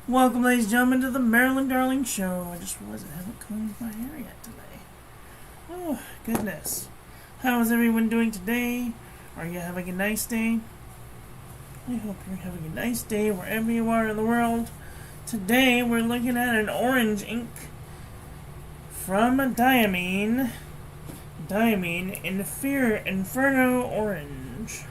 Welcome, ladies and gentlemen, to the Marilyn Darling Show. I just realized I haven't combed my hair yet today. Oh, goodness. How is everyone doing today? Are you having a nice day? I hope you're having a nice day wherever you are in the world. Today, we're looking at an orange ink from Diamine. Diamine Inferno Orange.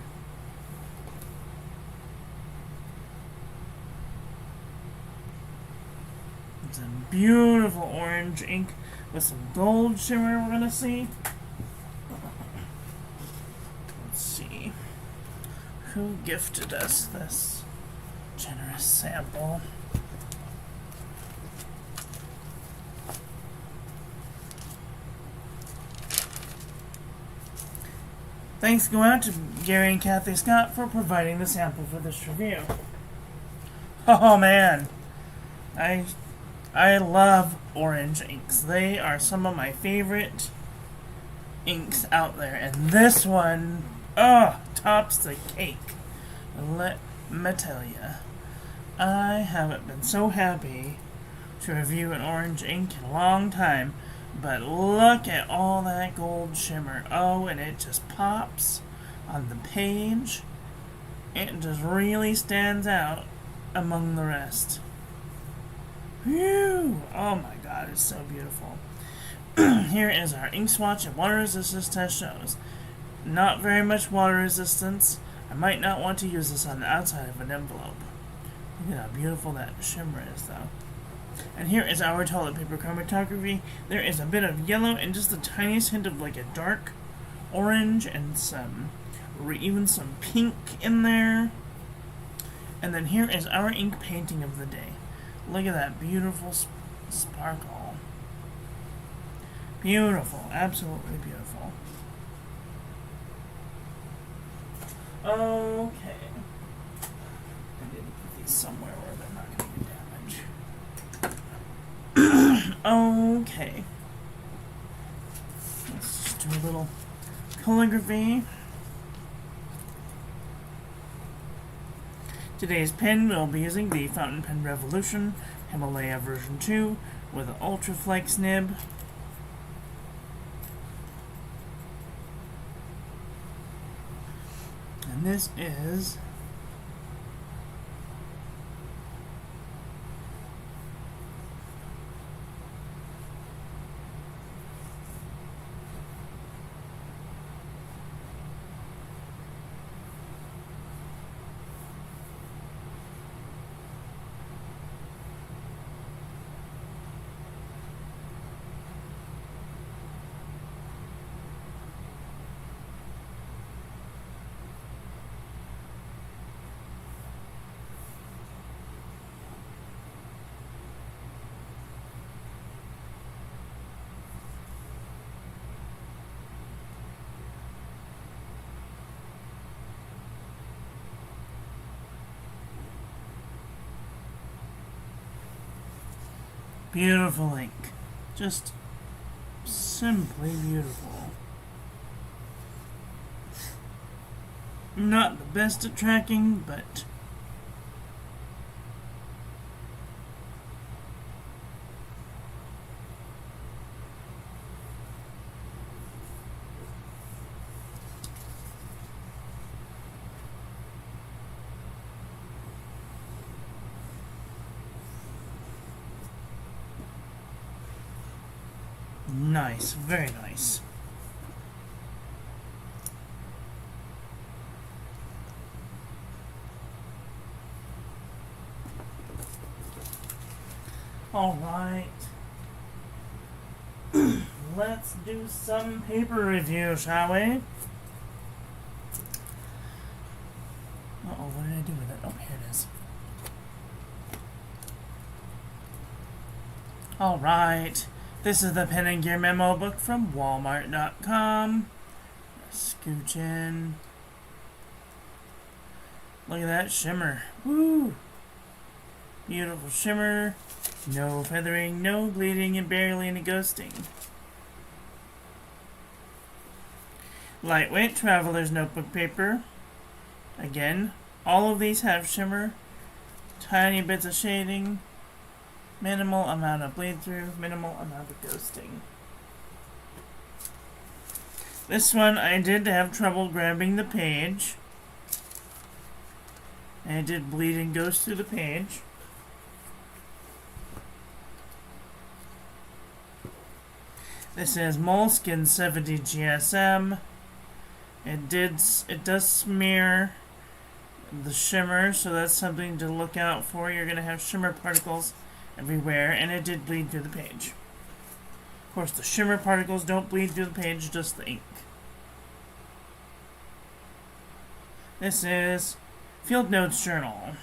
It's a beautiful orange ink with some gold shimmer we're gonna see. Let's see who gifted us this generous sample. Thanks go out to Gary and Kathy Scott for providing the sample for this review. Oh man, I love orange inks. They are some of my favorite inks out there. And this one, tops the cake. Let me tell ya. I haven't been so happy to review an orange ink in a long time. But look at all that gold shimmer. Oh, and it just pops on the page. It just really stands out among the rest. Whew! Oh my god, it's so beautiful. Here is our ink swatch and water resistance test shows. Not very much water resistance. I might not want to use this on the outside of an envelope. Look at how beautiful that shimmer is, though. And here is our toilet paper chromatography. There is a bit of yellow and just the tiniest hint of like a dark orange and even some pink in there. And then here is our ink painting of the day. Look at that beautiful sparkle. Beautiful, absolutely beautiful. Okay. I didn't put these somewhere where they're not going to get damaged. Okay. Let's just do a little calligraphy. Today's pen will be using the Fountain Pen Revolution Himalaya version 2 with an Ultra Flex nib. And this is beautiful ink. Just simply beautiful. Not the best at tracking, but nice, very nice. Alright. Let's do some paper review, shall we? Uh-oh, what did I do with it? Oh, here it is. Alright. This is the Pen and Gear memo book from Walmart.com. Scooch in. Look at that shimmer. Woo! Beautiful shimmer. No feathering, no bleeding, and barely any ghosting. Lightweight traveler's notebook paper. Again, all of these have shimmer. Tiny bits of shading. Minimal amount of bleed through, minimal amount of ghosting. This one I did have trouble grabbing the page. And it did bleed and ghost through the page. This is Moleskin 70 GSM. It does smear the shimmer, so that's something to look out for. You're going to have shimmer particles everywhere, and it did bleed through the page. Of course, the shimmer particles don't bleed through the page, just the ink. This is Field Notes Journal.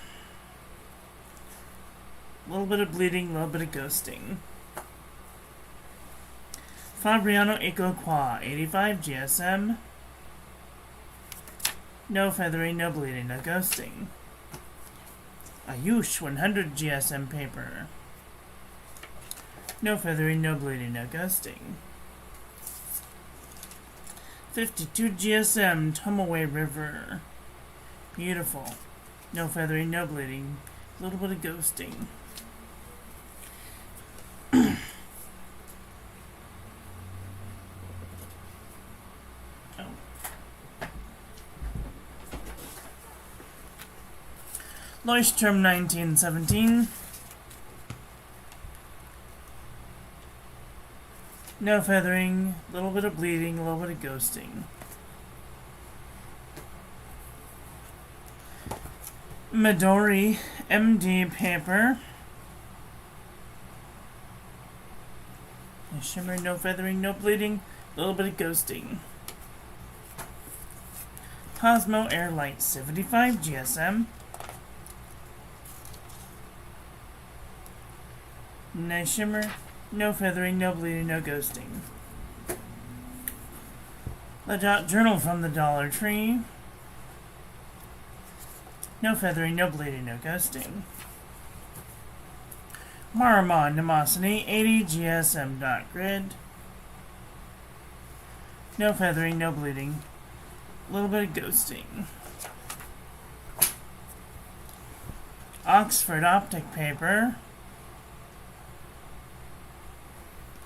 A little bit of bleeding, a little bit of ghosting. Fabriano Eco Qua 85 GSM. No feathering, no bleeding, no ghosting. Ayush 100 GSM paper. No feathering, no bleeding, no ghosting. 52 GSM Tumaway River. Beautiful. No feathering, no bleeding. A little bit of ghosting. Leuchtturm 1917. No feathering, a little bit of bleeding, a little bit of ghosting. Midori MD paper. No shimmer, no feathering, no bleeding, a little bit of ghosting. Cosmo Airlight 75 GSM. No shimmer, no feathering, no bleeding, no ghosting. The Dot Journal from the Dollar Tree. No feathering, no bleeding, no ghosting. Maramon Nemosity 80 GSM dot grid. No feathering, no bleeding. A little bit of ghosting. Oxford Optic paper.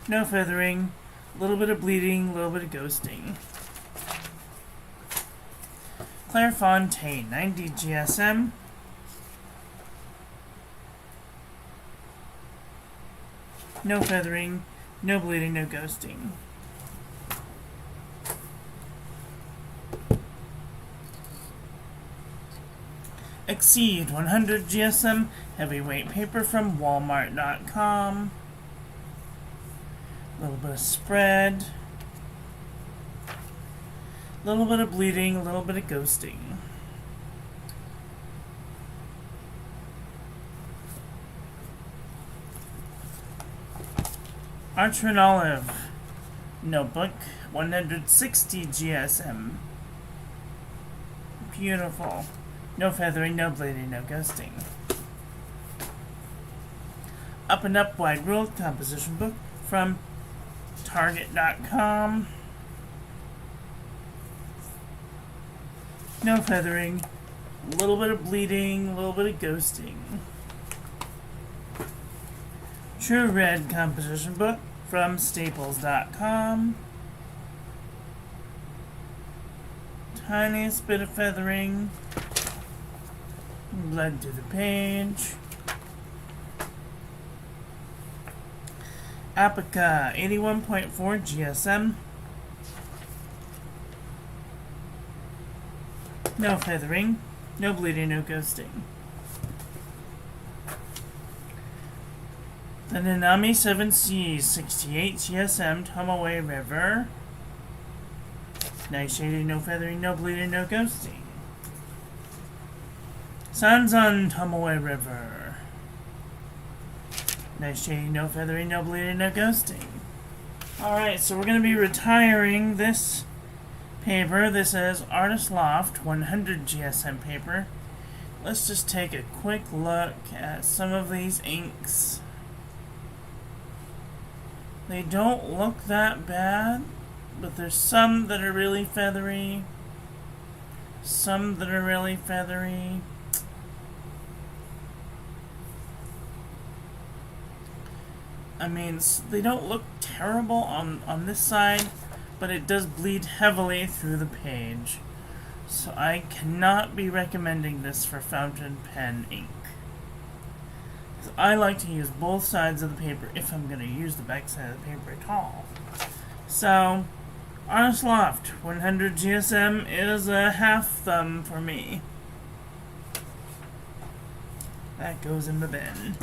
No feathering, a little bit of bleeding, a little bit of ghosting. Clairefontaine 90 GSM. No feathering, no bleeding, no ghosting. Exceed 100 GSM heavyweight paper from Walmart.com. A little bit of spread. A little bit of bleeding, a little bit of ghosting. Archer and Olive notebook 160 GSM. Beautiful. No feathering, no bleeding, no ghosting. Up and Up Wide World composition book from Target.com. No feathering, a little bit of bleeding, a little bit of ghosting. True Red composition book from Staples.com. Tiniest bit of feathering, bled to the page. Apica 81.4 GSM. No feathering, no bleeding, no ghosting. The Nanami 7C 68 GSM Tomaway River. Nice shading, no feathering, no bleeding, no ghosting. Sanzan Tomaway River. Nice shading, no feathering, no bleeding, no ghosting. Alright, so we're going to be retiring this paper. This is Artist Loft 100 GSM paper. Let's just take a quick look at some of these inks. They don't look that bad, but there's some that are really feathery. Some that are really feathery. I mean, they don't look terrible on this side, but it does bleed heavily through the page. So I cannot be recommending this for fountain pen ink. I like to use both sides of the paper if I'm going to use the back side of the paper at all. So, Honest Loft 100 GSM is a half thumb for me. That goes in the bin.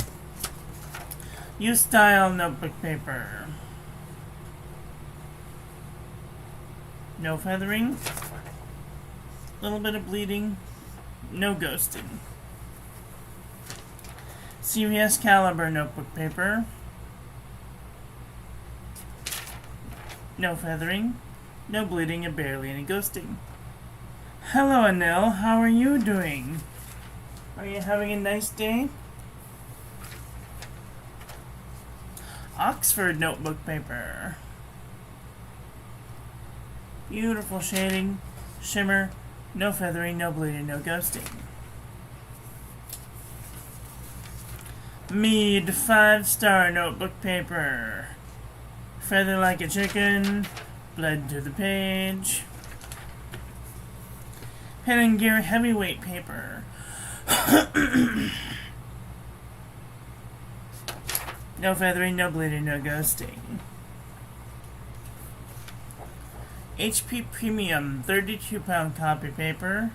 U-Style notebook paper. No feathering. Little bit of bleeding. No ghosting. CVS Caliber notebook paper. No feathering. No bleeding and barely any ghosting. Hello, Anil. How are you doing? Are you having a nice day? Oxford notebook paper. Beautiful shading, shimmer, no feathering, no bleeding, no ghosting. Mead 5-star notebook paper. Feather like a chicken, bled to the page. Pen and Gear heavyweight paper. No feathering, no bleeding, no ghosting. HP Premium 32-pound copy paper.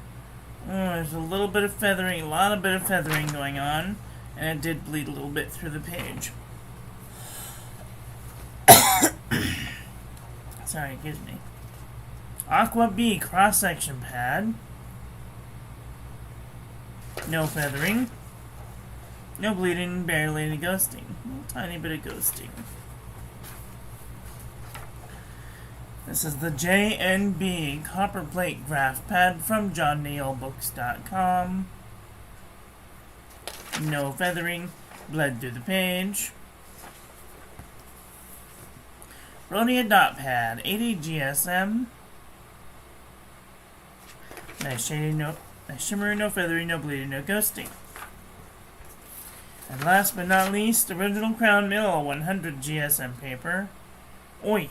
There's a little bit of feathering, a lot of bit of feathering going on, and it did bleed a little bit through the page. Sorry, excuse me. Aqua B cross-section pad. No feathering. No bleeding, barely any ghosting. A tiny bit of ghosting. This is the JNB copper plate graph pad from johnneilbooks.com. No feathering, bled through the page. Rhodia dot pad, 80 GSM. Nice shading, nice shimmer, no feathering, no bleeding, no ghosting. And last but not least, original Crown Mill 100 GSM paper. Oi!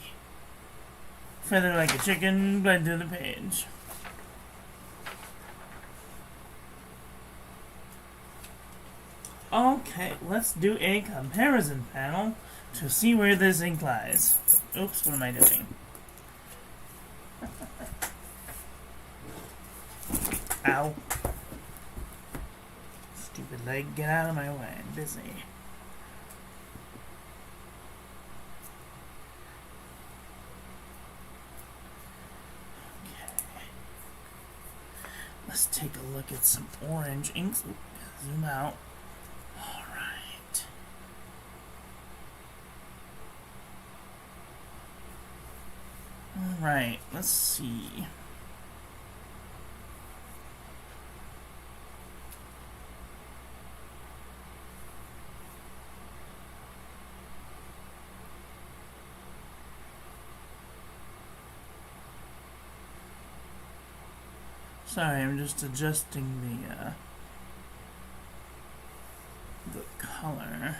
Feather like a chicken, bled to the page. Okay, let's do a comparison panel to see where this ink lies. Oops, what am I doing? Ow. Stupid leg, get out of my way. I'm busy. Okay. Let's take a look at some orange inks. Ooh, zoom out. Alright. Alright, let's see. Sorry, I'm just adjusting the color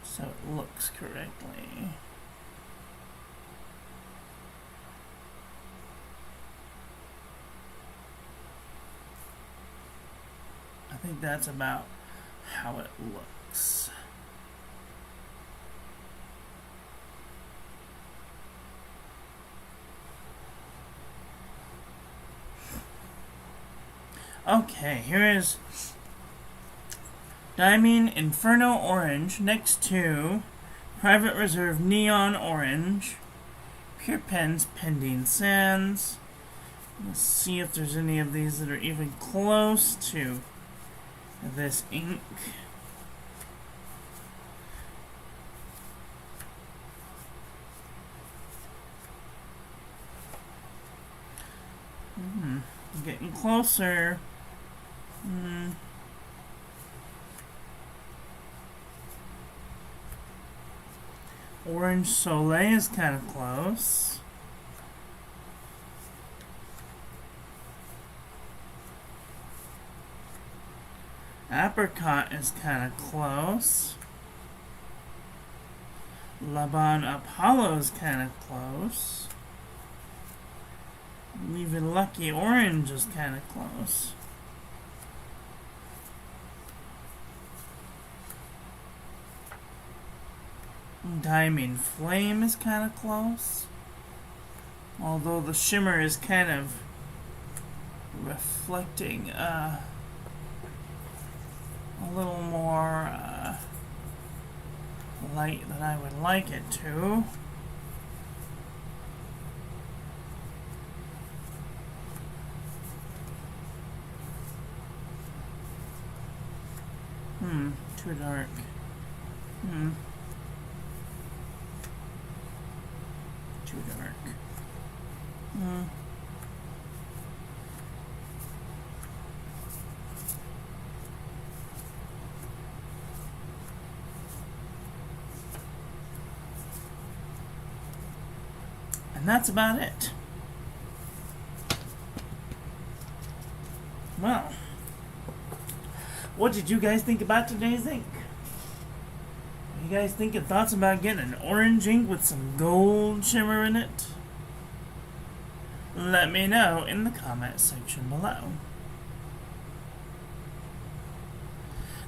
so it looks correctly. I think that's about how it looks. Okay, here is Diamine Inferno Orange next to Private Reserve Neon Orange, Pure Pens Pending Sands. Let's see if there's any of these that are even close to this ink. Getting closer. Orange Soleil is kind of close. Apricot is kind of close. Laban Apollo's kind of close. Even Lucky Orange is kind of close. Diamine Flame is kind of close. Although the shimmer is kind of reflecting a little more light than I would like it to. Too dark. Too dark. And that's about it. Well, what did you guys think about today's ink? You guys thinking thoughts about getting an orange ink with some gold shimmer in it? Let me know in the comment section below.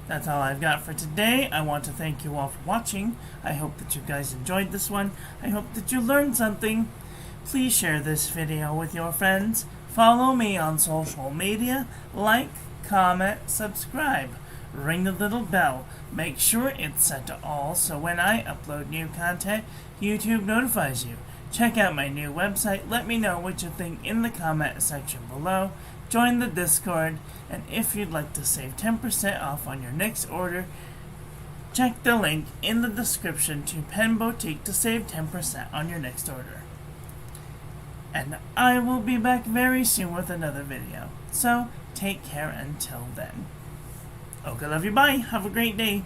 That's all I've got for today. I want to thank you all for watching. I hope that you guys enjoyed this one. I hope that you learned something. Please share this video with your friends. Follow me on social media. Like, comment, subscribe. Ring the little bell. Make sure it's set to all so when I upload new content, YouTube notifies you. Check out my new website. Let me know what you think in the comment section below. Join the Discord. And if you'd like to save 10% off on your next order, check the link in the description to Pen Boutique to save 10% on your next order. And I will be back very soon with another video. So, take care until then. Okay, love you, bye. Have a great day.